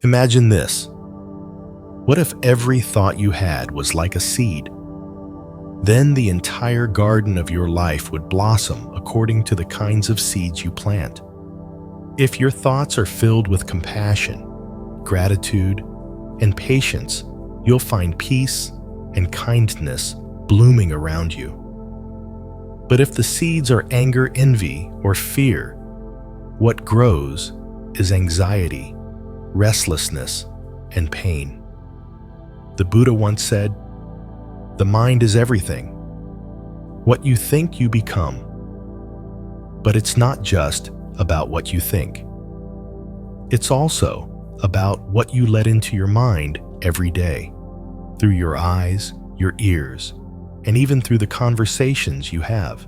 Imagine this. What if every thought you had was like a seed? Then the entire garden of your life would blossom according to the kinds of seeds you plant. If your thoughts are filled with compassion, gratitude, and patience, you'll find peace and kindness blooming around you. But if the seeds are anger, envy, or fear, what grows is anxiety, restlessness, and pain. The Buddha once said, "The mind is everything. What you think, you become." But it's not just about what you think. It's also about what you let into your mind every day, through your eyes, your ears, and even through the conversations you have.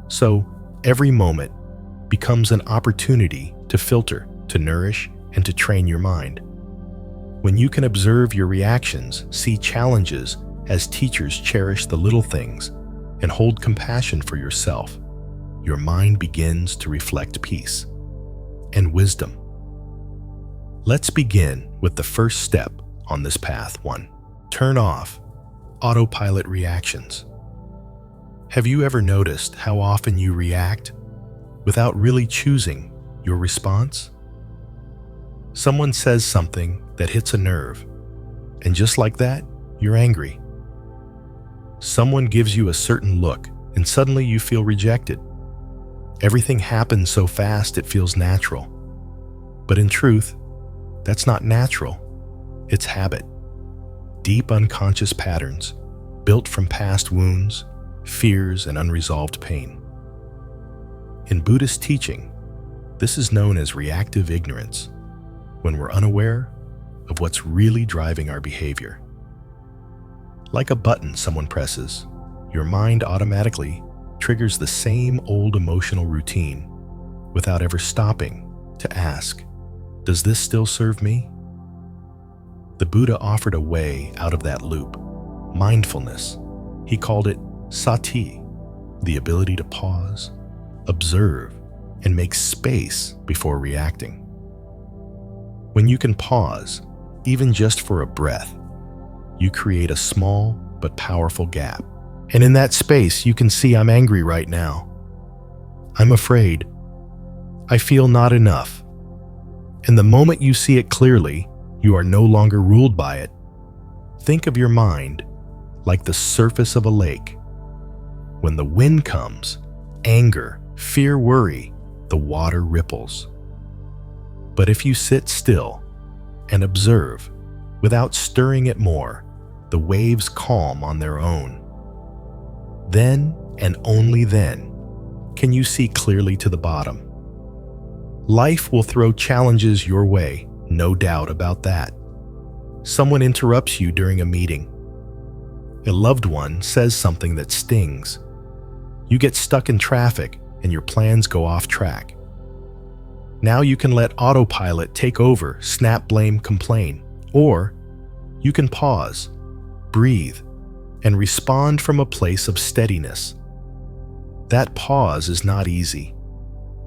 So every moment becomes an opportunity to filter, to nourish, and to train your mind. When you can observe your reactions, see challenges as teachers, cherish the little things, and hold compassion for yourself, your mind begins to reflect peace and wisdom. Let's begin with the first step on this path. 1. Turn off autopilot reactions. Have you ever noticed how often you react without really choosing your response? Someone says something that hits a nerve, and just like that, you're angry. Someone gives you a certain look, and suddenly you feel rejected. Everything happens so fast it feels natural. But in truth, that's not natural. It's habit. Deep unconscious patterns built from past wounds, fears, and unresolved pain. In Buddhist teaching, this is known as reactive ignorance, when we're unaware of what's really driving our behavior. Like a button someone presses, your mind automatically triggers the same old emotional routine without ever stopping to ask, "Does this still serve me?" The Buddha offered a way out of that loop, mindfulness. He called it sati, the ability to pause, observe, and make space before reacting. When you can pause, even just for a breath, you create a small but powerful gap. And in that space, you can see, I'm angry right now. I'm afraid. I feel not enough. And the moment you see it clearly, you are no longer ruled by it. Think of your mind like the surface of a lake. When the wind comes, anger, fear, worry, the water ripples. But if you sit still and observe, without stirring it more, the waves calm on their own. Then, and only then, can you see clearly to the bottom. Life will throw challenges your way, no doubt about that. Someone interrupts you during a meeting. A loved one says something that stings. You get stuck in traffic and your plans go off track. Now you can let autopilot take over, snap, blame, complain. Or you can pause, breathe, and respond from a place of steadiness. That pause is not easy,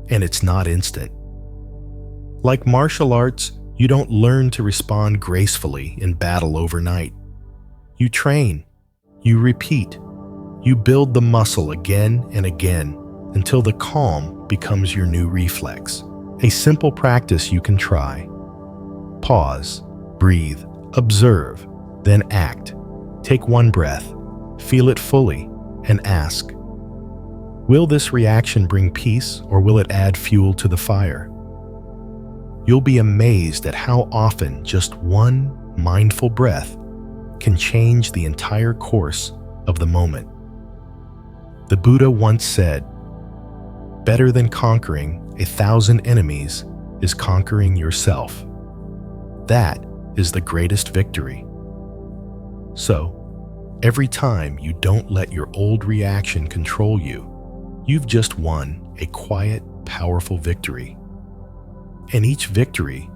and it's not instant. Like martial arts, you don't learn to respond gracefully in battle overnight. You train, you repeat, you build the muscle again and again until the calm becomes your new reflex. A simple practice you can try. Pause, breathe, observe, then act. Take one breath, feel it fully, and ask, will this reaction bring peace or will it add fuel to the fire? You'll be amazed at how often just one mindful breath can change the entire course of the moment. The Buddha once said, "Better than conquering 1,000 enemies is conquering yourself." That is the greatest victory. So, every time you don't let your old reaction control you, you've just won a quiet, powerful victory. And each victory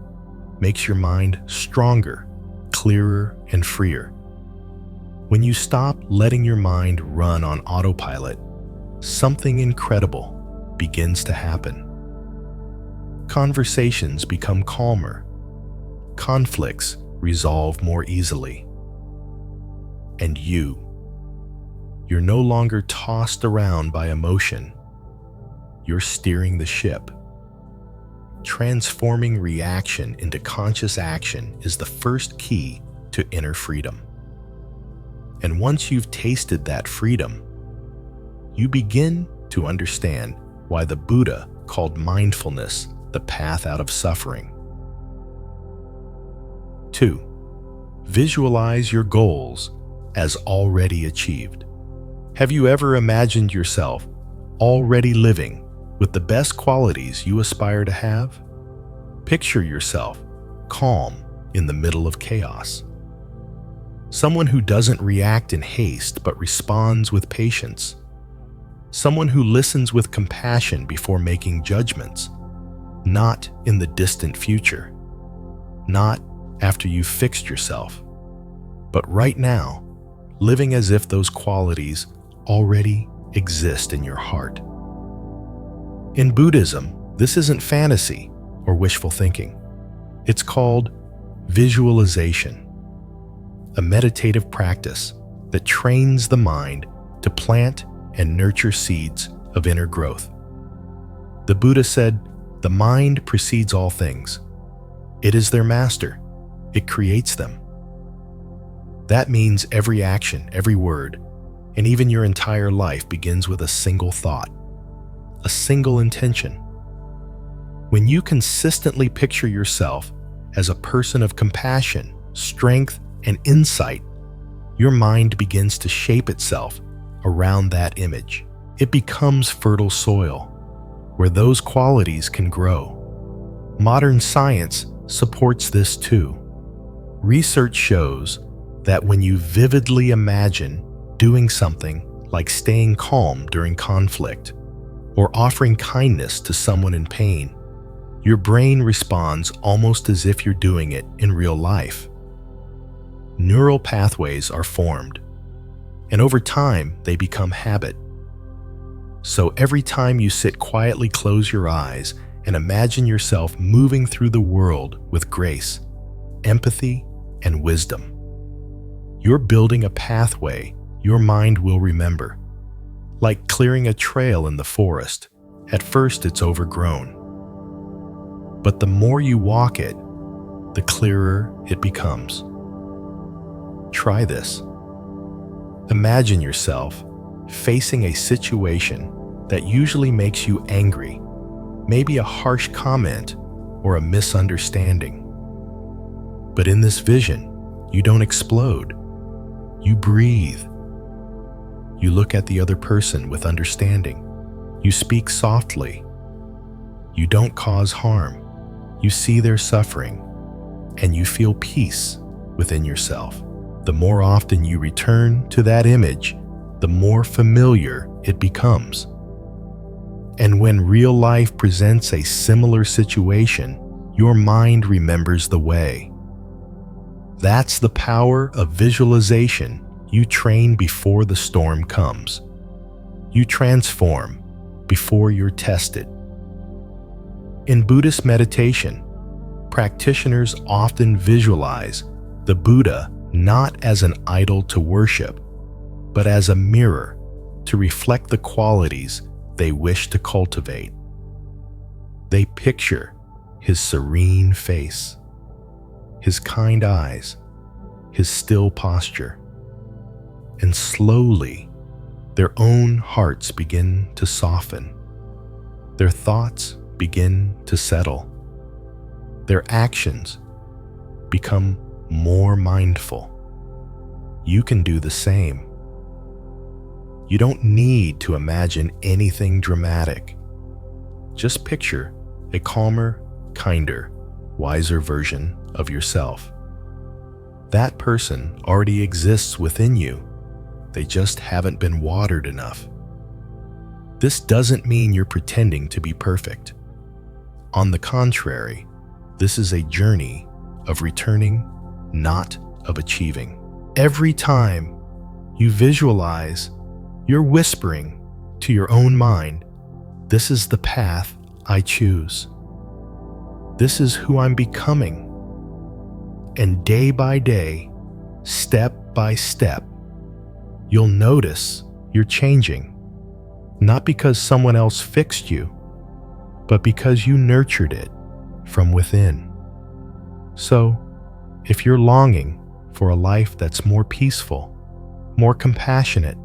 makes your mind stronger, clearer, and freer. When you stop letting your mind run on autopilot, something incredible begins to happen. Conversations become calmer. conflicts resolve more easily. And you're no longer tossed around by emotion. You're steering the ship. Transforming reaction into conscious action is the first key to inner freedom. And once you've tasted that freedom, you begin to understand why the Buddha called mindfulness the path out of suffering. 2. Visualize your goals as already achieved. Have you ever imagined yourself already living with the best qualities you aspire to have? Picture yourself calm in the middle of chaos. Someone who doesn't react in haste but responds with patience. Someone who listens with compassion before making judgments, not in the distant future, not after you've fixed yourself, but right now, living as if those qualities already exist in your heart. In Buddhism, this isn't fantasy or wishful thinking. It's called visualization, a meditative practice that trains the mind to plant and nurture seeds of inner growth. The Buddha said, "The mind precedes all things. It is their master. It creates them." That means every action, every word, and even your entire life begins with a single thought, a single intention. When you consistently picture yourself as a person of compassion, strength, and insight, your mind begins to shape itself around that image. It becomes fertile soil where those qualities can grow. Modern science supports this too. Research shows that when you vividly imagine doing something like staying calm during conflict or offering kindness to someone in pain, your brain responds almost as if you're doing it in real life. Neural pathways are formed, and over time they become habit. So every time you sit quietly, close your eyes and imagine yourself moving through the world with grace, empathy, and wisdom, you're building a pathway your mind will remember. Like clearing a trail in the forest, at first it's overgrown. But the more you walk it, the clearer it becomes. Try this. Imagine yourself facing a situation that usually makes you angry, maybe a harsh comment or a misunderstanding. But in this vision, you don't explode. You breathe. You look at the other person with understanding. You speak softly. You don't cause harm. You see their suffering, and you feel peace within yourself. The more often you return to that image, the more familiar it becomes. And when real life presents a similar situation, your mind remembers the way. That's the power of visualization. You train before the storm comes. You transform before you're tested. In Buddhist meditation, practitioners often visualize the Buddha not as an idol to worship, but as a mirror to reflect the qualities they wish to cultivate. They picture his serene face, his kind eyes, his still posture, and slowly their own hearts begin to soften. Their thoughts begin to settle. Their actions become more mindful. You can do the same. You don't need to imagine anything dramatic. Just picture a calmer, kinder, wiser version of yourself. That person already exists within you. They just haven't been watered enough. This doesn't mean you're pretending to be perfect. On the contrary, this is a journey of returning, not of achieving. Every time you visualize, you're whispering to your own mind, "This is the path I choose. This is who I'm becoming. And day by day, step by step, you'll notice you're changing. Not because someone else fixed you, but because you nurtured it from within. So, if you're longing for a life that's more peaceful, more compassionate,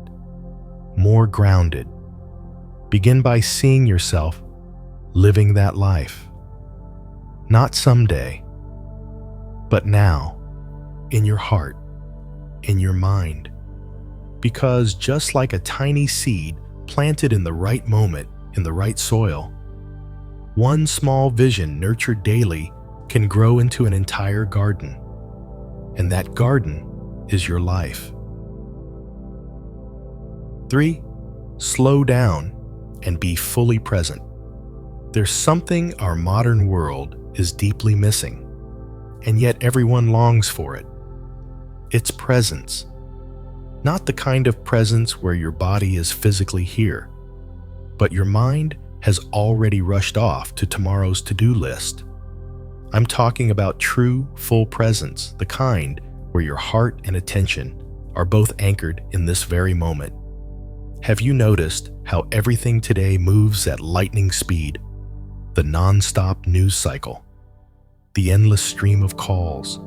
more grounded, begin by seeing yourself living that life. Not someday, but now, in your heart, in your mind. Because just like a tiny seed planted in the right moment, in the right soil, one small vision nurtured daily can grow into an entire garden. And that garden is your life. 3. Slow down and be fully present. There's something our modern world is deeply missing, and yet everyone longs for it. It's presence. Not the kind of presence where your body is physically here, but your mind has already rushed off to tomorrow's to-do list. I'm talking about true, full presence, the kind where your heart and attention are both anchored in this very moment. Have you noticed how everything today moves at lightning speed? The non-stop news cycle, the endless stream of calls,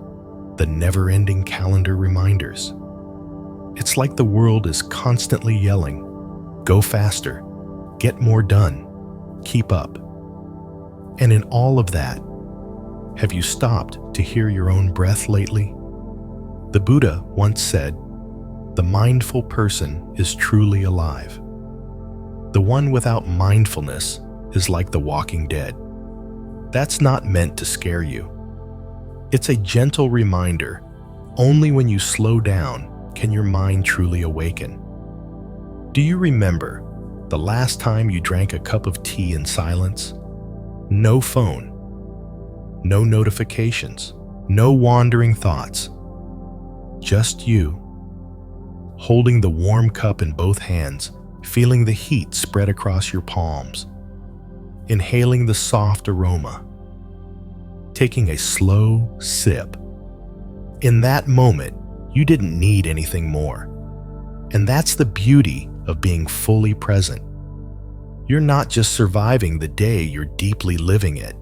the never-ending calendar reminders. It's like the world is constantly yelling, "Go faster, get more done, keep up." And in all of that, have you stopped to hear your own breath lately? The Buddha once said, "The mindful person is truly alive." The one without mindfulness is like the walking dead. That's not meant to scare you. It's a gentle reminder. Only when you slow down can your mind truly awaken. Do you remember the last time you drank a cup of tea in silence? No phone, no notifications, no wandering thoughts. Just you, holding the warm cup in both hands, feeling the heat spread across your palms, inhaling the soft aroma, taking a slow sip. In that moment, you didn't need anything more. And that's the beauty of being fully present. You're not just surviving the day, you're deeply living it.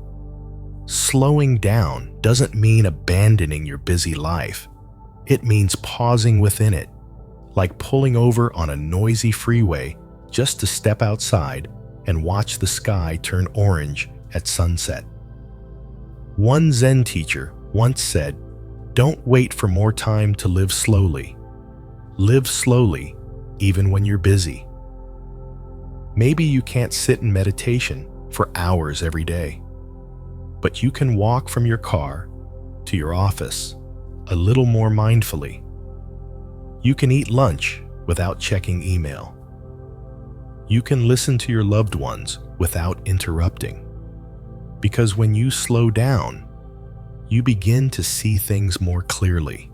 Slowing down doesn't mean abandoning your busy life. It means pausing within it, like pulling over on a noisy freeway just to step outside and watch the sky turn orange at sunset. One Zen teacher once said, "Don't wait for more time to live slowly. Live slowly, even when you're busy." Maybe you can't sit in meditation for hours every day, but you can walk from your car to your office a little more mindfully. You can eat lunch without checking email. You can listen to your loved ones without interrupting. Because when you slow down, you begin to see things more clearly.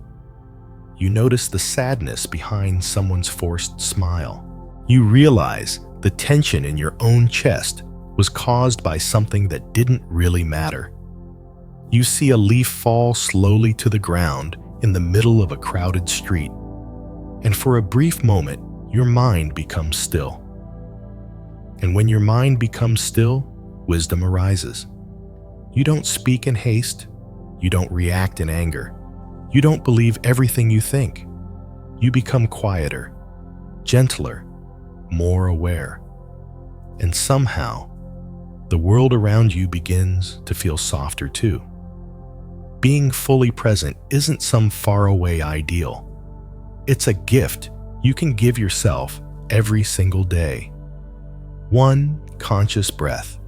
You notice the sadness behind someone's forced smile. You realize the tension in your own chest was caused by something that didn't really matter. You see a leaf fall slowly to the ground in the middle of a crowded street, and for a brief moment, your mind becomes still. And when your mind becomes still, wisdom arises. You don't speak in haste. You don't react in anger. You don't believe everything you think. You become quieter, gentler, more aware. And somehow, the world around you begins to feel softer too. Being fully present isn't some faraway ideal. It's a gift you can give yourself every single day. One conscious breath,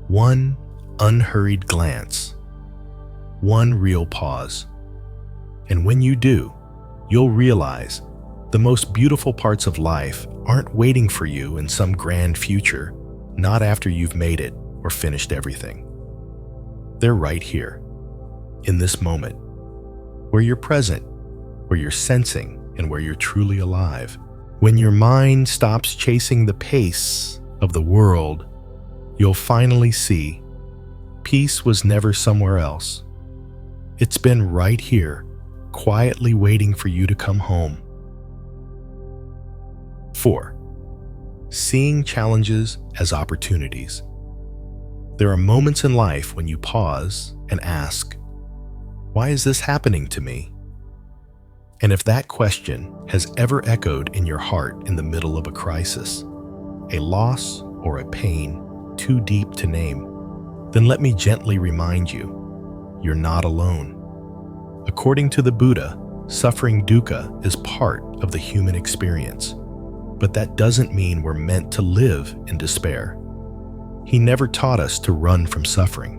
one unhurried glance, one real pause. And when you do, you'll realize the most beautiful parts of life aren't waiting for you in some grand future, not after you've made it or finished everything. They're right here, in this moment, where you're present, where you're sensing, and where you're truly alive. When your mind stops chasing the pace of the world, you'll finally see peace was never somewhere else. It's been right here, quietly waiting for you to come home. 4. Seeing challenges as opportunities. There are moments in life when you pause and ask, why is this happening to me? And if that question has ever echoed in your heart in the middle of a crisis, a loss or a pain too deep to name, then let me gently remind you, you're not alone. According to the Buddha, suffering dukkha is part of the human experience, but that doesn't mean we're meant to live in despair. He never taught us to run from suffering.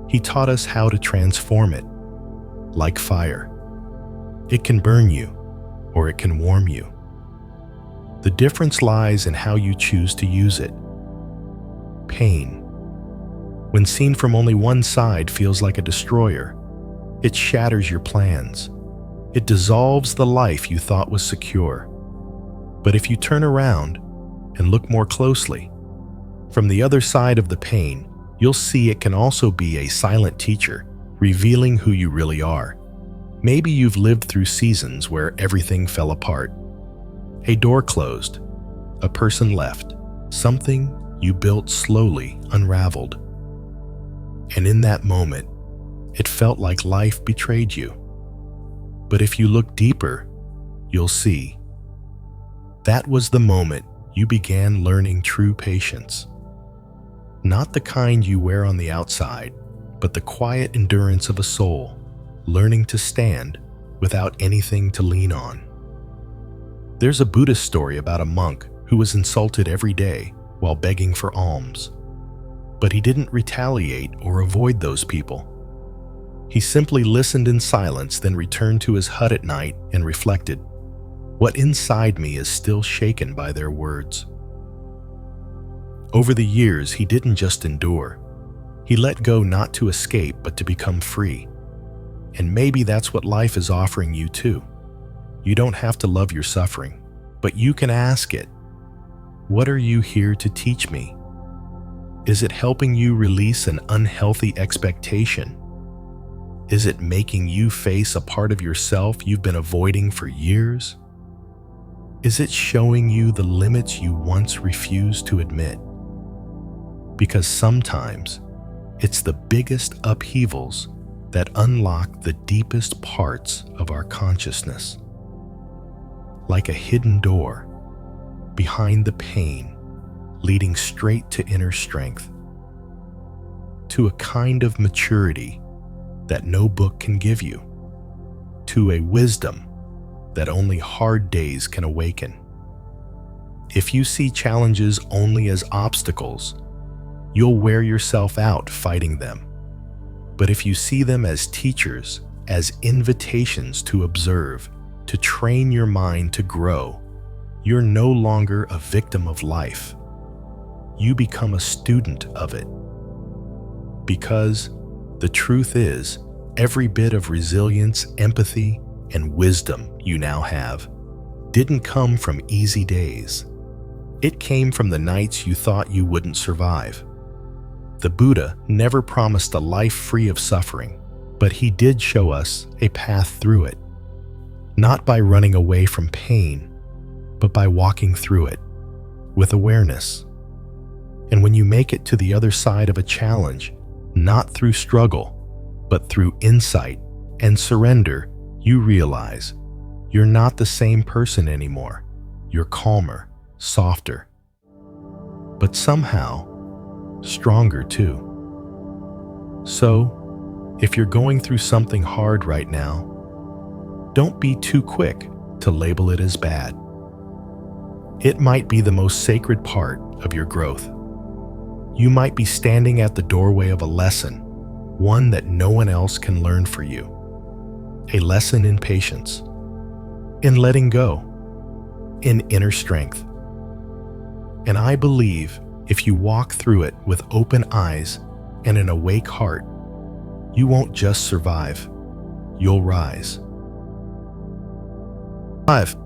He taught us how to transform it, like fire. It can burn you, or it can warm you. The difference lies in how you choose to use it. Pain, when seen from only one side, feels like a destroyer. It shatters your plans. It dissolves the life you thought was secure. But if you turn around and look more closely, from the other side of the pain, you'll see it can also be a silent teacher, revealing who you really are. Maybe you've lived through seasons where everything fell apart. A door closed, a person left, something you built slowly unraveled. And in that moment, it felt like life betrayed you. But if you look deeper, you'll see. That was the moment you began learning true patience. Not the kind you wear on the outside, but the quiet endurance of a soul, learning to stand without anything to lean on. There's a Buddhist story about a monk who was insulted every day while begging for alms. But he didn't retaliate or avoid those people. He simply listened in silence, then returned to his hut at night and reflected, "What inside me is still shaken by their words." Over the years, he didn't just endure. He let go not to escape, but to become free. And maybe that's what life is offering you too. You don't have to love your suffering, but you can ask it, what are you here to teach me? Is it helping you release an unhealthy expectation? Is it making you face a part of yourself you've been avoiding for years? Is it showing you the limits you once refused to admit? Because sometimes it's the biggest upheavals that unlock the deepest parts of our consciousness. Like a hidden door behind the pain, leading straight to inner strength, to a kind of maturity that no book can give you, to a wisdom that only hard days can awaken. If you see challenges only as obstacles, you'll wear yourself out fighting them. But if you see them as teachers, as invitations to observe, to train your mind to grow, you're no longer a victim of life. You become a student of it. Because the truth is, every bit of resilience, empathy, and wisdom you now have didn't come from easy days. It came from the nights you thought you wouldn't survive. The Buddha never promised a life free of suffering, but he did show us a path through it. Not by running away from pain, but by walking through it with awareness. And when you make it to the other side of a challenge, not through struggle, but through insight and surrender, you realize you're not the same person anymore. You're calmer, softer, but somehow stronger too. So, if you're going through something hard right now, don't be too quick to label it as bad. It might be the most sacred part of your growth. You might be standing at the doorway of a lesson, one that no one else can learn for you. A lesson in patience, in letting go, in inner strength. And I believe if you walk through it with open eyes and an awake heart, you won't just survive, you'll rise. 5.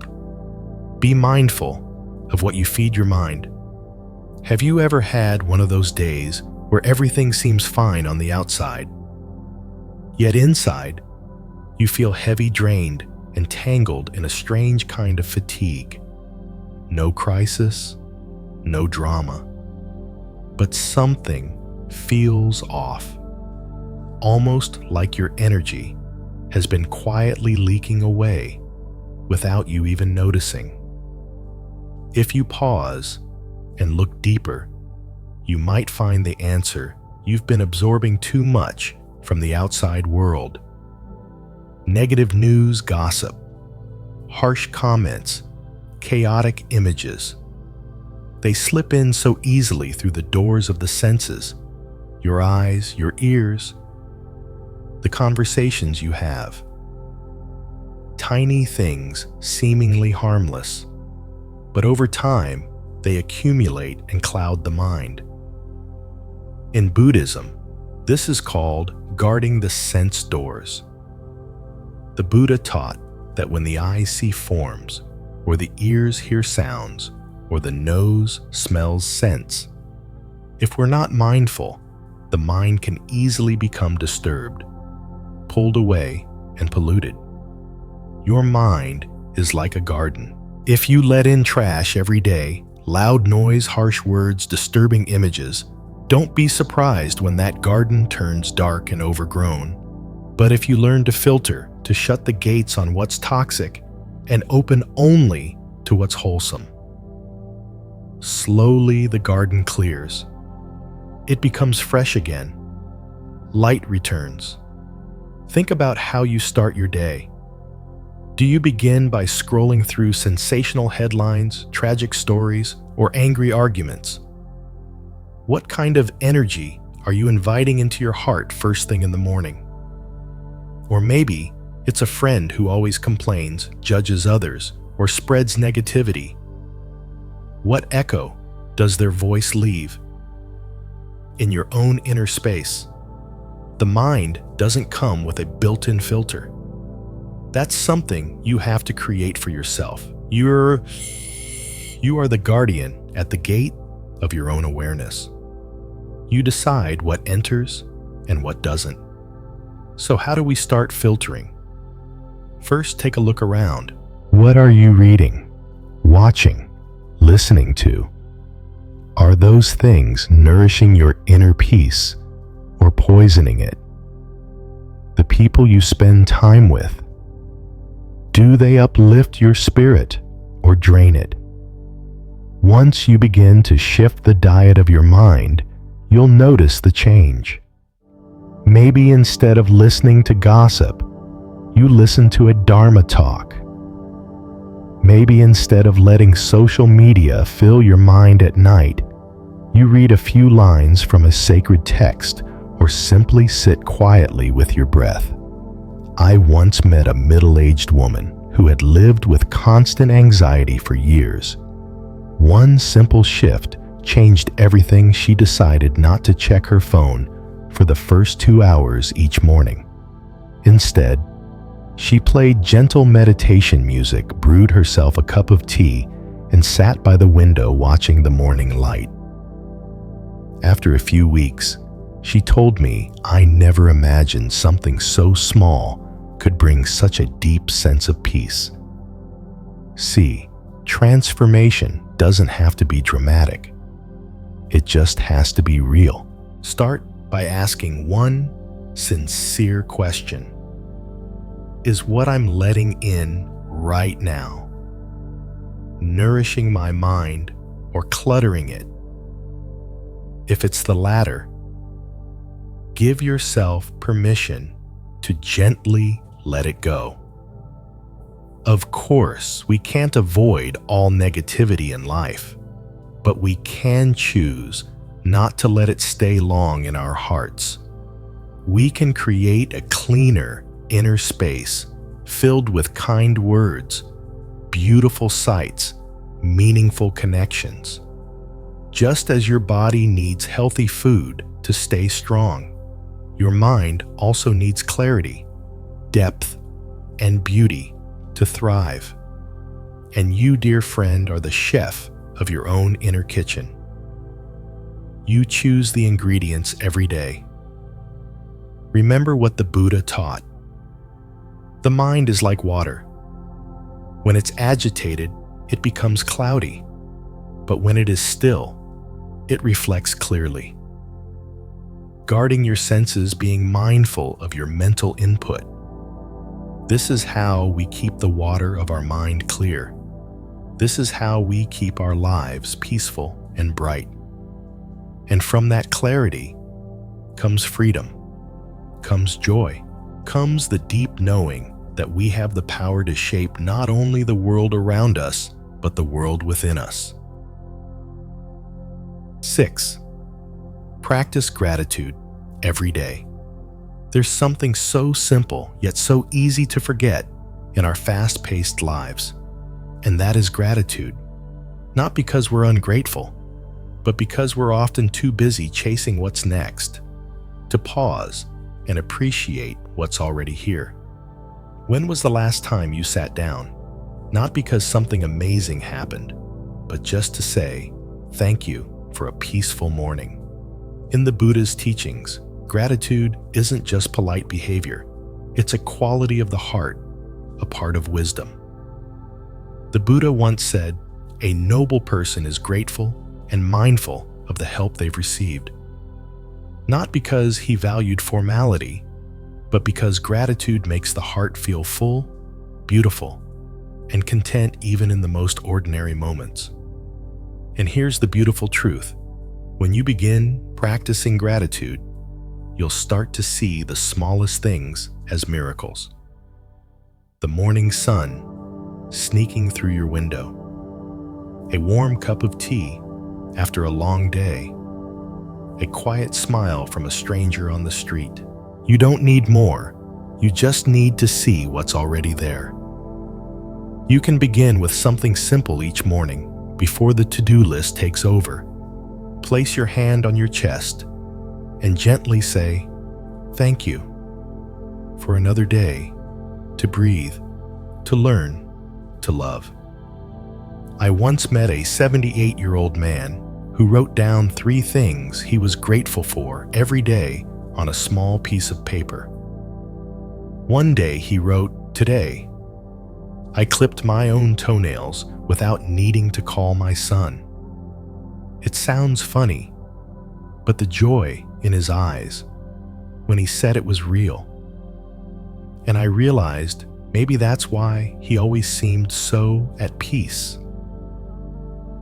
Be mindful of what you feed your mind. Have you ever had one of those days where everything seems fine on the outside, Yet inside, you feel heavy, drained, and tangled in a strange kind of fatigue. No crisis, no drama, but something feels off, almost like your energy has been quietly leaking away without you even noticing. If you pause and look deeper, you might find the answer. You've been absorbing too much from the outside world. Negative news, gossip, harsh comments, chaotic images. They slip in so easily through the doors of the senses, your eyes, your ears, the conversations you have. Tiny things seemingly harmless, but over time, they accumulate and cloud the mind. In Buddhism, this is called guarding the sense doors. The Buddha taught that when the eyes see forms, or the ears hear sounds, or the nose smells scents, if we're not mindful, the mind can easily become disturbed, pulled away, and polluted. Your mind is like a garden. If you let in trash every day, loud noise, harsh words, disturbing images, don't be surprised when that garden turns dark and overgrown. But if you learn to filter, to shut the gates on what's toxic, and open only to what's wholesome, slowly the garden clears. It becomes fresh again. Light returns. Think about how you start your day. Do you begin by scrolling through sensational headlines, tragic stories, or angry arguments? What kind of energy are you inviting into your heart first thing in the morning? Or maybe it's a friend who always complains, judges others, or spreads negativity. What echo does their voice leave? In your own inner space, the mind doesn't come with a built-in filter. That's something you have to create for yourself. You are the guardian at the gate of your own awareness. You decide what enters and what doesn't. So how do we start filtering? First, take a look around. What are you reading, watching, listening to? Are those things nourishing your inner peace or poisoning it? The people you spend time with, do they uplift your spirit or drain it? Once you begin to shift the diet of your mind, you'll notice the change. Maybe instead of listening to gossip, you listen to a Dharma talk. Maybe instead of letting social media fill your mind at night, you read a few lines from a sacred text or simply sit quietly with your breath. I once met a middle-aged woman who had lived with constant anxiety for years. One simple shift changed everything. She decided not to check her phone for the first 2 hours each morning. Instead, she played gentle meditation music, brewed herself a cup of tea, and sat by the window watching the morning light. After a few weeks, she told me, I never imagined something so small could bring such a deep sense of peace. See, transformation doesn't have to be dramatic. It just has to be real. Start by asking one sincere question. Is what I'm letting in right now nourishing my mind or cluttering it? If it's the latter, give yourself permission to gently let it go. Of course, we can't avoid all negativity in life, but we can choose not to let it stay long in our hearts. We can create a cleaner inner space filled with kind words, beautiful sights, meaningful connections. Just as your body needs healthy food to stay strong, your mind also needs clarity, depth, and beauty to thrive. And you, dear friend, are the chef of your own inner kitchen. You choose the ingredients every day. Remember what the Buddha taught. The mind is like water. When it's agitated, it becomes cloudy, but when it is still, it reflects clearly. Guarding your senses, being mindful of your mental input. This is how we keep the water of our mind clear. This is how we keep our lives peaceful and bright. And from that clarity comes freedom, comes joy, comes the deep knowing that we have the power to shape not only the world around us, but the world within us. 6. Practice gratitude every day. There's something so simple yet so easy to forget in our fast-paced lives, and that is gratitude. Not because we're ungrateful, but because we're often too busy chasing what's next, to pause and appreciate what's already here. When was the last time you sat down, not because something amazing happened, but just to say, thank you for a peaceful morning? In the Buddha's teachings, gratitude isn't just polite behavior. It's a quality of the heart, a part of wisdom. The Buddha once said, a noble person is grateful and mindful of the help they've received. Not because he valued formality, but because gratitude makes the heart feel full, beautiful, and content even in the most ordinary moments. And here's the beautiful truth. When you begin practicing gratitude, you'll start to see the smallest things as miracles. The morning sun sneaking through your window, a warm cup of tea after a long day, a quiet smile from a stranger on the street. You don't need more, you just need to see what's already there. You can begin with something simple each morning before the to-do list takes over. Place your hand on your chest and gently say, thank you for another day to breathe, to learn, to love. I once met a 78-year-old man who wrote down 3 things he was grateful for every day on a small piece of paper. One day he wrote, today, I clipped my own toenails without needing to call my son. It sounds funny, but the joy in his eyes when he said it was real. And I realized maybe that's why he always seemed so at peace.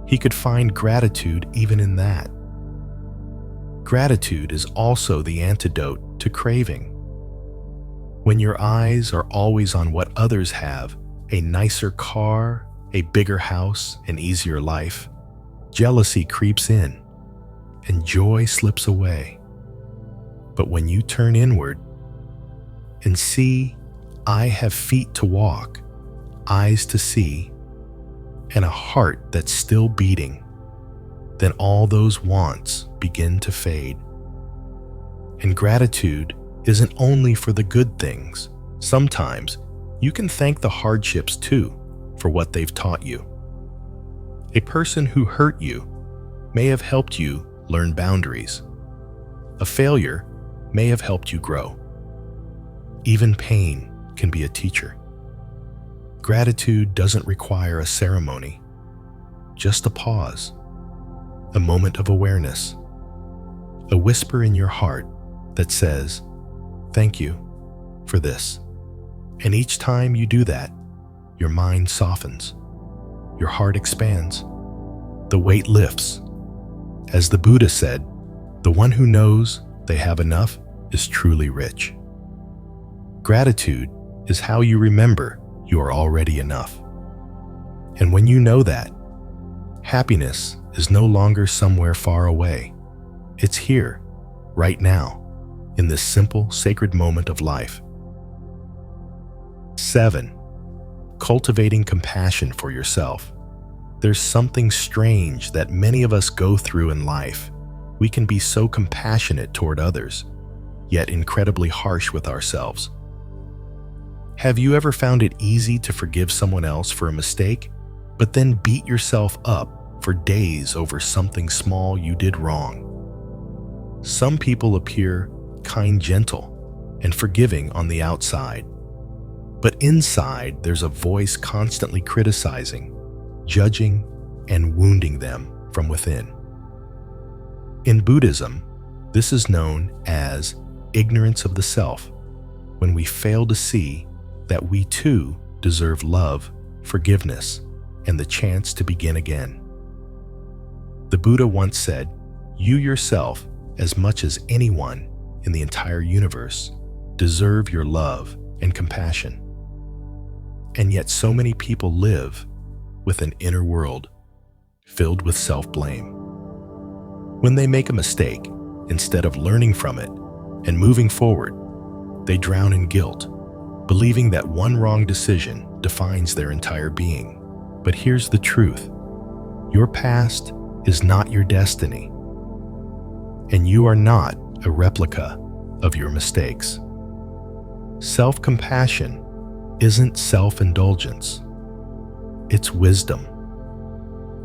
He could find gratitude even in that. Gratitude is also the antidote to craving. When your eyes are always on what others have, a nicer car, a bigger house, an easier life, jealousy creeps in and joy slips away. But when you turn inward and see, I have feet to walk, eyes to see, and a heart that's still beating, then all those wants begin to fade. And gratitude isn't only for the good things. Sometimes you can thank the hardships too for what they've taught you. A person who hurt you may have helped you learn boundaries. A failure may have helped you grow. Even pain can be a teacher. Gratitude doesn't require a ceremony, just a pause, a moment of awareness, a whisper in your heart that says, thank you for this. And each time you do that, your mind softens, your heart expands, the weight lifts. As the Buddha said, the one who knows they have enough is truly rich. Gratitude is how you remember you are already enough. And when you know that, happiness is no longer somewhere far away. It's here, right now, in this simple, sacred moment of life. 7. Cultivating compassion for yourself. There's something strange that many of us go through in life. We can be so compassionate toward others, yet incredibly harsh with ourselves. Have you ever found it easy to forgive someone else for a mistake, but then beat yourself up for days over something small you did wrong? Some people appear kind, gentle, and forgiving on the outside. But inside, there's a voice constantly criticizing, judging, and wounding them from within. In Buddhism, this is known as ignorance of the self, when we fail to see that we too deserve love, forgiveness, and the chance to begin again. The Buddha once said, "You yourself, as much as anyone in the entire universe, deserve your love and compassion." And yet so many people live with an inner world filled with self-blame. When they make a mistake, instead of learning from it and moving forward, they drown in guilt, believing that one wrong decision defines their entire being. But here's the truth. Your past is not your destiny, and you are not a replica of your mistakes. Self-compassion isn't self-indulgence. It's wisdom.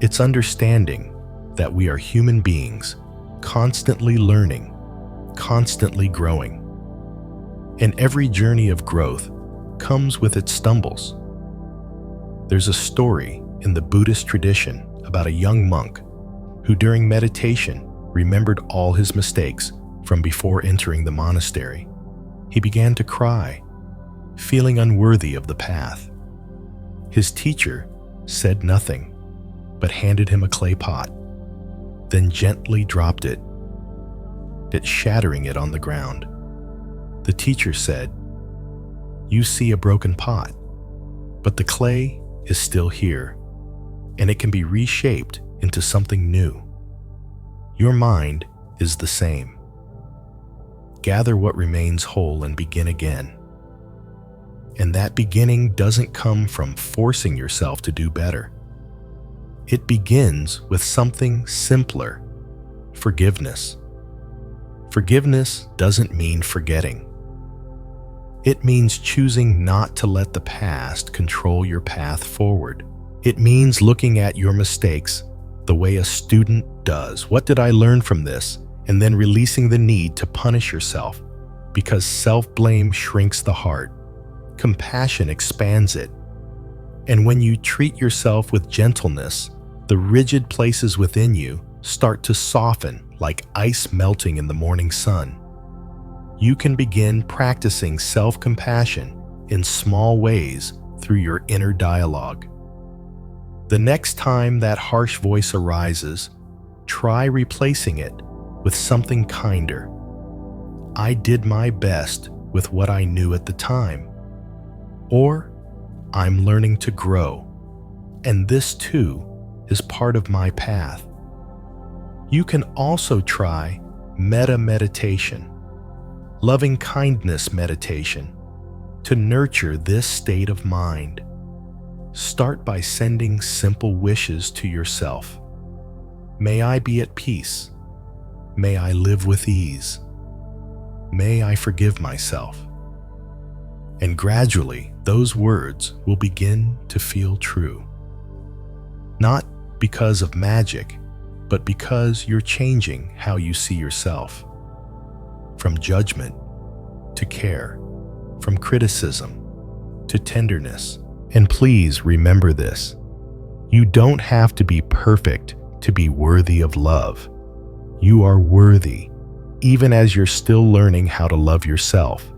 It's understanding that we are human beings, constantly learning, constantly growing. And every journey of growth comes with its stumbles. There's a story in the Buddhist tradition about a young monk who during meditation remembered all his mistakes from before entering the monastery. He began to cry, feeling unworthy of the path. His teacher said nothing, but handed him a clay pot, then gently dropped it, shattering it on the ground. The teacher said, "You see a broken pot, but the clay is still here, and it can be reshaped into something new. Your mind is the same. Gather what remains whole and begin again." And that beginning doesn't come from forcing yourself to do better. It begins with something simpler: forgiveness. Forgiveness doesn't mean forgetting. It means choosing not to let the past control your path forward. It means looking at your mistakes the way a student does. What did I learn from this? And then releasing the need to punish yourself, because self-blame shrinks the heart. Compassion expands it. And when you treat yourself with gentleness, the rigid places within you start to soften like ice melting in the morning sun. You can begin practicing self-compassion in small ways through your inner dialogue. The next time that harsh voice arises, try replacing it with something kinder. "I did my best with what I knew at the time." Or, "I'm learning to grow, and this too is part of my path." You can also try metta meditation, loving kindness meditation, to nurture this state of mind. Start by sending simple wishes to yourself. May I be at peace. May I live with ease. May I forgive myself. And gradually, those words will begin to feel true. Not because of magic, but because you're changing how you see yourself. From judgment to care, from criticism to tenderness. And please remember this: you don't have to be perfect to be worthy of love. You are worthy, even as you're still learning how to love yourself.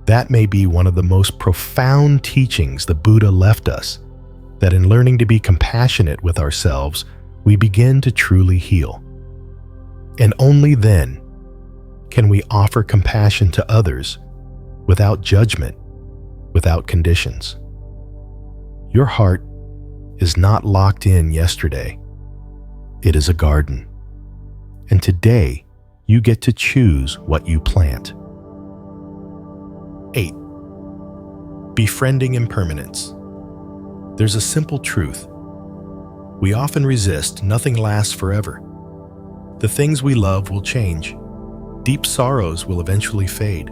That may be one of the most profound teachings the Buddha left us, that in learning to be compassionate with ourselves, we begin to truly heal. And only then can we offer compassion to others without judgment, without conditions. Your heart is not locked in yesterday. It is a garden. And today, you get to choose what you plant. 8. Befriending impermanence. There's a simple truth. We often resist. Nothing lasts forever. The things we love will change. Deep sorrows will eventually fade.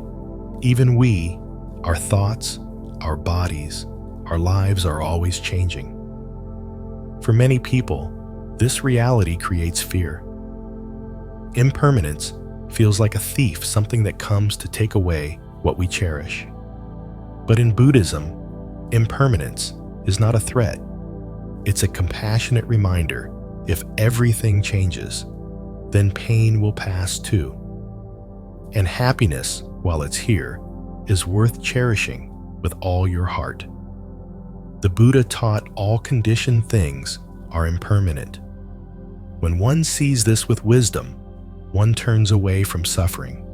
Even we, our thoughts, our bodies, our lives are always changing. For many people, this reality creates fear. Impermanence feels like a thief, something that comes to take away what we cherish. But in Buddhism, impermanence is not a threat. It's a compassionate reminder: if everything changes, then pain will pass too. And happiness, while it's here, is worth cherishing with all your heart. The Buddha taught all conditioned things are impermanent. When one sees this with wisdom, one turns away from suffering.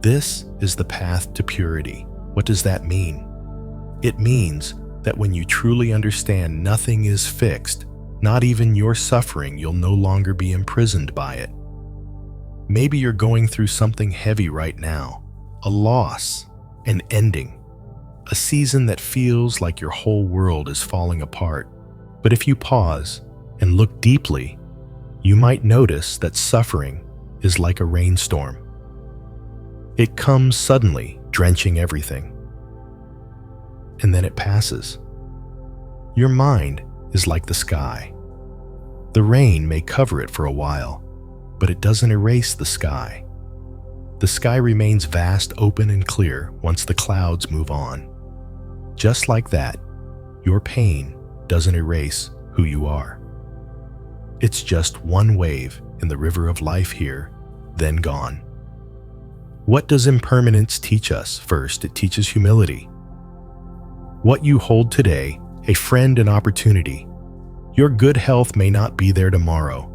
This is the path to purity. What does that mean? It means that when you truly understand nothing is fixed, not even your suffering, you'll no longer be imprisoned by it. Maybe you're going through something heavy right now, a loss, an ending, a season that feels like your whole world is falling apart. But if you pause and look deeply, you might notice that suffering is like a rainstorm. It comes suddenly, drenching everything. And then it passes. Your mind is like the sky. The rain may cover it for a while, but it doesn't erase the sky. The sky remains vast, open, and clear once the clouds move on. Just like that, your pain doesn't erase who you are. It's just one wave in the river of life here, then gone. What does impermanence teach us? First, it teaches humility. What you hold today, a friend and opportunity, your good health may not be there tomorrow.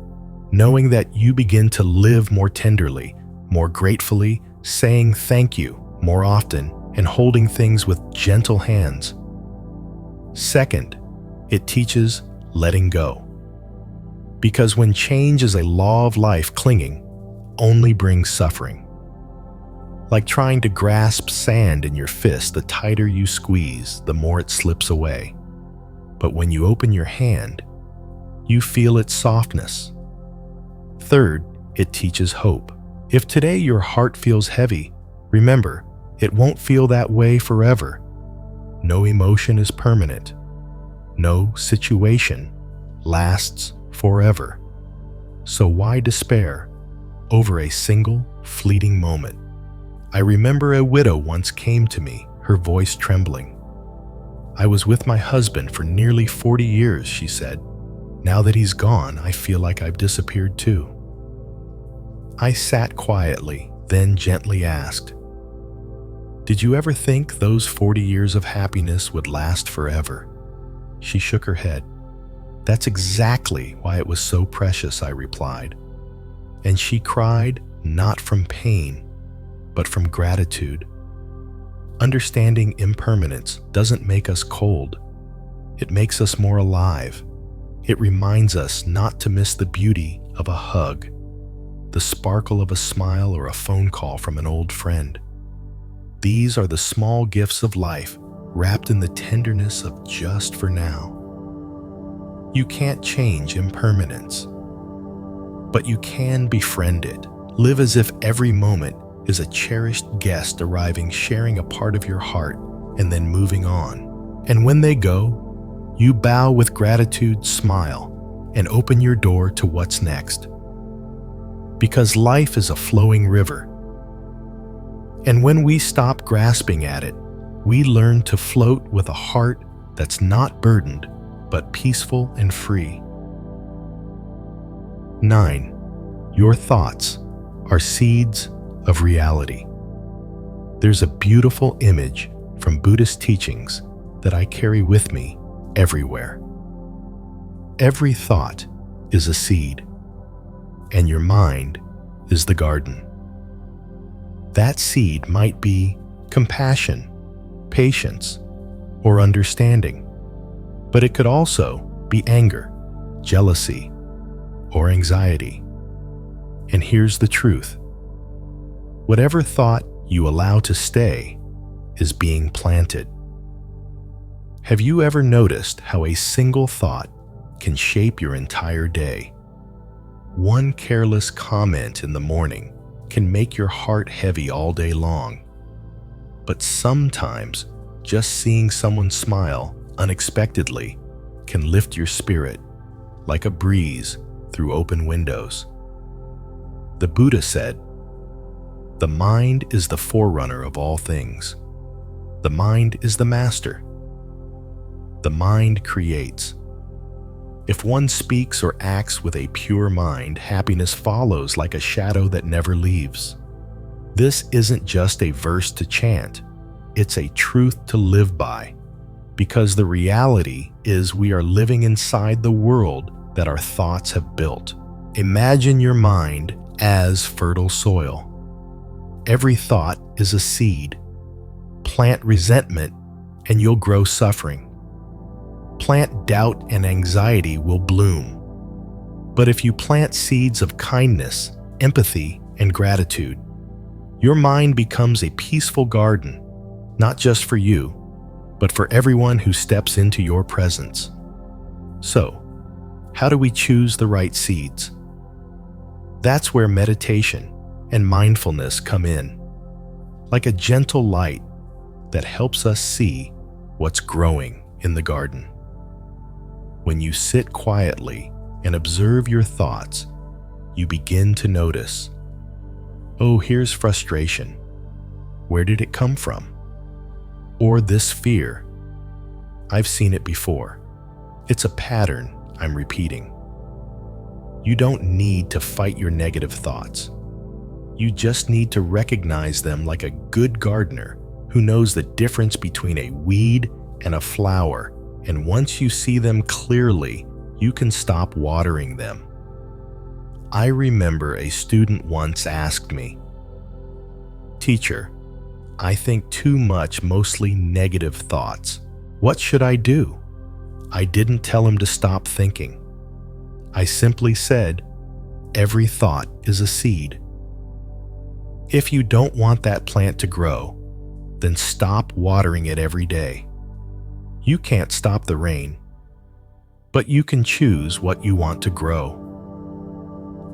Knowing that you begin to live more tenderly, more gratefully, saying thank you more often, and holding things with gentle hands. Second, it teaches letting go. Because when change is a law of life, clinging only brings suffering. Like trying to grasp sand in your fist, the tighter you squeeze, the more it slips away. But when you open your hand, you feel its softness. Third, it teaches hope. If today your heart feels heavy, remember, it won't feel that way forever. No emotion is permanent. No situation lasts forever. So why despair over a single fleeting moment? I remember a widow once came to me, her voice trembling. I was with my husband for nearly 40 years, she said. Now that he's gone, I feel like I've disappeared too. I sat quietly, then gently asked, "Did you ever think those 40 years of happiness would last forever?" She shook her head. "That's exactly why it was so precious," I replied. And she cried, not from pain, but from gratitude. Understanding impermanence doesn't make us cold. It makes us more alive. It reminds us not to miss the beauty of a hug, the sparkle of a smile, or a phone call from an old friend. These are the small gifts of life, wrapped in the tenderness of just for now. You can't change impermanence, but you can befriend it. Live as if every moment is a cherished guest arriving, sharing a part of your heart, and then moving on. And when they go, you bow with gratitude, smile, and open your door to what's next. Because life is a flowing river. And when we stop grasping at it, we learn to float with a heart that's not burdened, but peaceful and free. 9. Your thoughts are seeds of reality. There's a beautiful image from Buddhist teachings that I carry with me everywhere. Every thought is a seed, and your mind is the garden. That seed might be compassion, patience, or understanding, but it could also be anger, jealousy, or anxiety. And here's the truth. Whatever thought you allow to stay is being planted. Have you ever noticed how a single thought can shape your entire day? One careless comment in the morning can make your heart heavy all day long. But sometimes, just seeing someone smile unexpectedly can lift your spirit like a breeze through open windows. The Buddha said, The mind is the forerunner of all things. The mind is the master. The mind creates. If one speaks or acts with a pure mind, happiness follows like a shadow that never leaves. This isn't just a verse to chant, it's a truth to live by, because the reality is we are living inside the world that our thoughts have built. Imagine your mind as fertile soil. Every thought is a seed. Plant resentment and you'll grow suffering. Plant doubt and anxiety will bloom. But if you plant seeds of kindness, empathy, and gratitude, your mind becomes a peaceful garden, not just for you, but for everyone who steps into your presence. So, how do we choose the right seeds? That's where meditation and mindfulness come in, like a gentle light that helps us see what's growing in the garden. When you sit quietly and observe your thoughts, you begin to notice, oh, here's frustration. Where did it come from? Or this fear. I've seen it before. It's a pattern I'm repeating. You don't need to fight your negative thoughts. You just need to recognize them like a good gardener who knows the difference between a weed and a flower, and once you see them clearly, you can stop watering them. I remember a student once asked me, "Teacher, I think too much mostly negative thoughts. What should I do?" I didn't tell him to stop thinking. I simply said, every thought is a seed. If you don't want that plant to grow, then stop watering it every day. You can't stop the rain, but you can choose what you want to grow.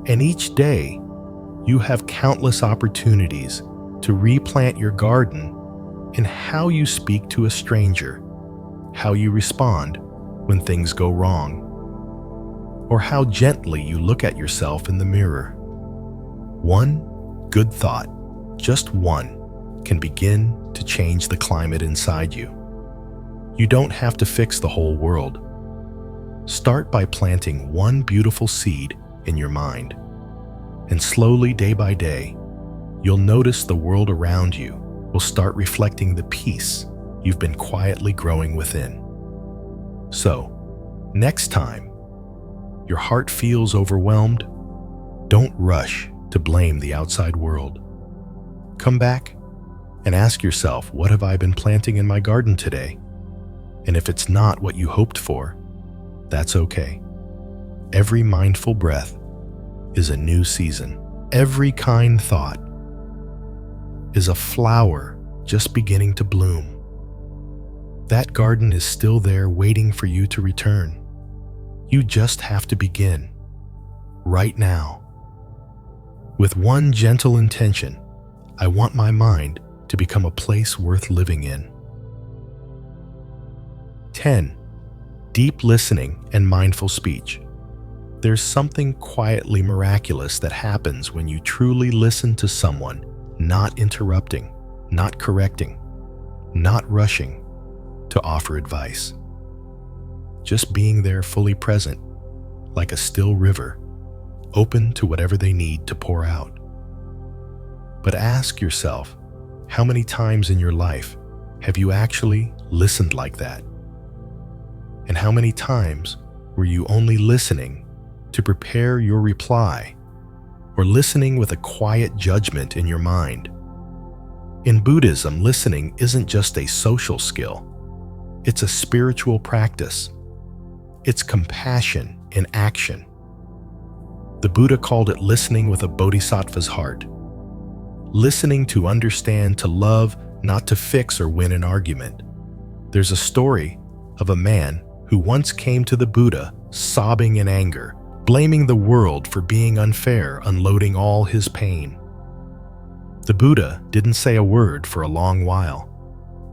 And each day, you have countless opportunities to replant your garden in how you speak to a stranger, how you respond when things go wrong, or how gently you look at yourself in the mirror. One good thought, just one, can begin to change the climate inside you. You don't have to fix the whole world. Start by planting one beautiful seed in your mind, and slowly, day by day, you'll notice the world around you will start reflecting the peace you've been quietly growing within. So, next time your heart feels overwhelmed, don't rush to blame the outside world. Come back and ask yourself, what have I been planting in my garden today? And if it's not what you hoped for, that's okay. Every mindful breath is a new season. Every kind thought is a flower just beginning to bloom. That garden is still there waiting for you to return. You just have to begin, right now. With one gentle intention, I want my mind to become a place worth living in. 10. Deep listening and mindful speech. There's something quietly miraculous that happens when you truly listen to someone, not interrupting, not correcting, not rushing to offer advice. Just being there fully present, like a still river, open to whatever they need to pour out. But ask yourself, how many times in your life have you actually listened like that? And how many times were you only listening to prepare your reply, or listening with a quiet judgment in your mind? In Buddhism, listening isn't just a social skill. It's a spiritual practice. It's compassion in action. The Buddha called it listening with a bodhisattva's heart. Listening to understand, to love, not to fix or win an argument. There's a story of a man who once came to the Buddha sobbing in anger, blaming the world for being unfair, unloading all his pain. The Buddha didn't say a word for a long while.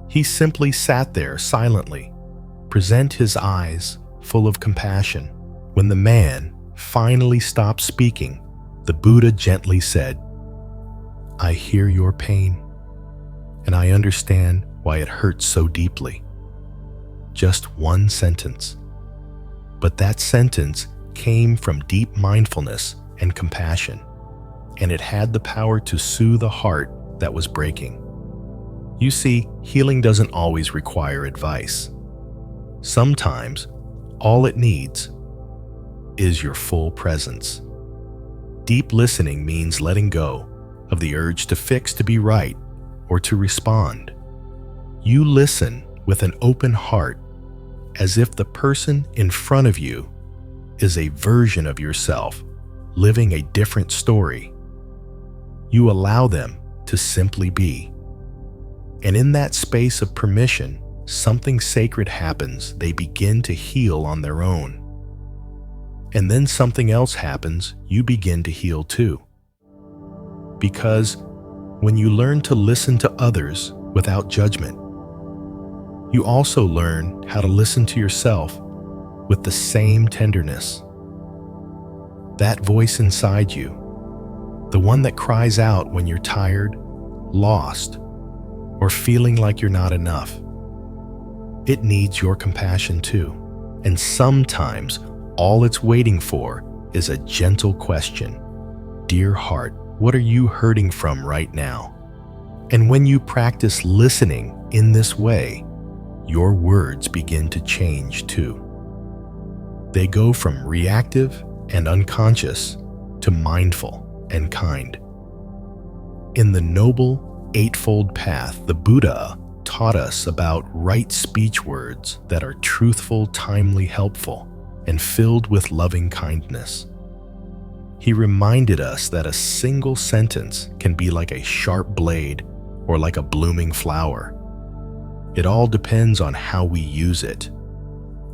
He simply sat there silently, present his eyes full of compassion. When the man finally stopped speaking, the Buddha gently said, I hear your pain, and I understand why it hurts so deeply. Just one sentence. But that sentence came from deep mindfulness and compassion, and it had the power to soothe a heart that was breaking. You see, healing doesn't always require advice. Sometimes, all it needs is your full presence. Deep listening means letting go of the urge to fix, to be right, or to respond. You listen with an open heart, as if the person in front of you is a version of yourself, living a different story. You allow them to simply be. And in that space of permission, something sacred happens. They begin to heal on their own. And then something else happens. You begin to heal too. Because when you learn to listen to others without judgment, you also learn how to listen to yourself with the same tenderness. That voice inside you, the one that cries out when you're tired, lost, or feeling like you're not enough, it needs your compassion too. And sometimes all it's waiting for is a gentle question. Dear heart, what are you hurting from right now? And when you practice listening in this way, your words begin to change too. They go from reactive and unconscious to mindful and kind. In the Noble Eightfold Path, the Buddha taught us about right speech words that are truthful, timely, helpful, and filled with loving kindness. He reminded us that a single sentence can be like a sharp blade or like a blooming flower. It all depends on how we use it.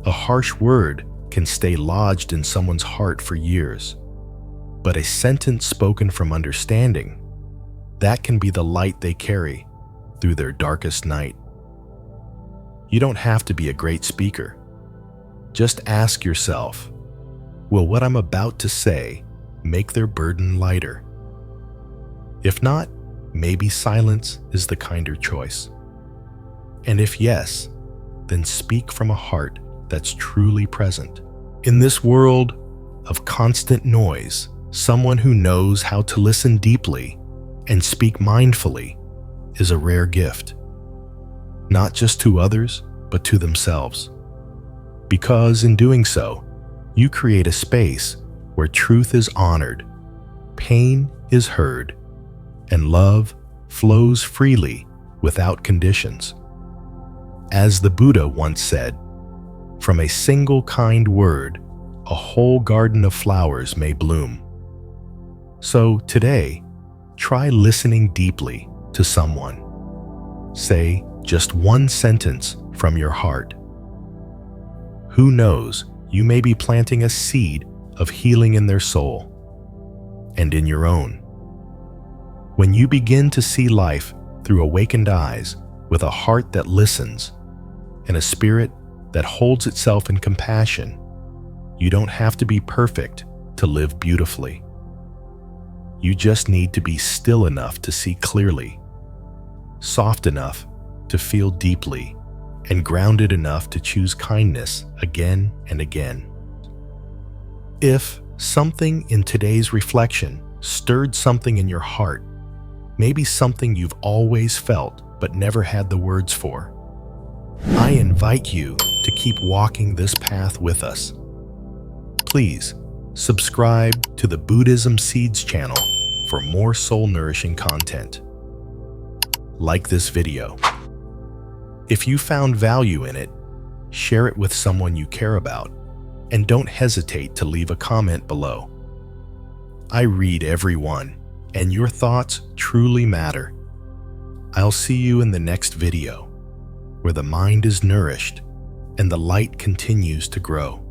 A harsh word can stay lodged in someone's heart for years, but a sentence spoken from understanding, that can be the light they carry through their darkest night. You don't have to be a great speaker. Just ask yourself, will what I'm about to say make their burden lighter? If not, maybe silence is the kinder choice. And if yes, then speak from a heart that's truly present. In this world of constant noise, someone who knows how to listen deeply and speak mindfully is a rare gift, not just to others, but to themselves. Because in doing so, you create a space where truth is honored, pain is heard, and love flows freely without conditions. As the Buddha once said, from a single kind word, a whole garden of flowers may bloom. So today, try listening deeply to someone. Say just one sentence from your heart. Who knows, you may be planting a seed of healing in their soul and in your own. When you begin to see life through awakened eyes, with a heart that listens and a spirit that holds itself in compassion, you don't have to be perfect to live beautifully. You just need to be still enough to see clearly, soft enough to feel deeply, and grounded enough to choose kindness again and again. If something in today's reflection stirred something in your heart, maybe something you've always felt but never had the words for, I invite you to keep walking this path with us. Please subscribe to the Buddhism Seeds channel for more soul-nourishing content. Like this video. If you found value in it, share it with someone you care about, and don't hesitate to leave a comment below. I read every one, and your thoughts truly matter. I'll see you in the next video, where the mind is nourished and the light continues to grow.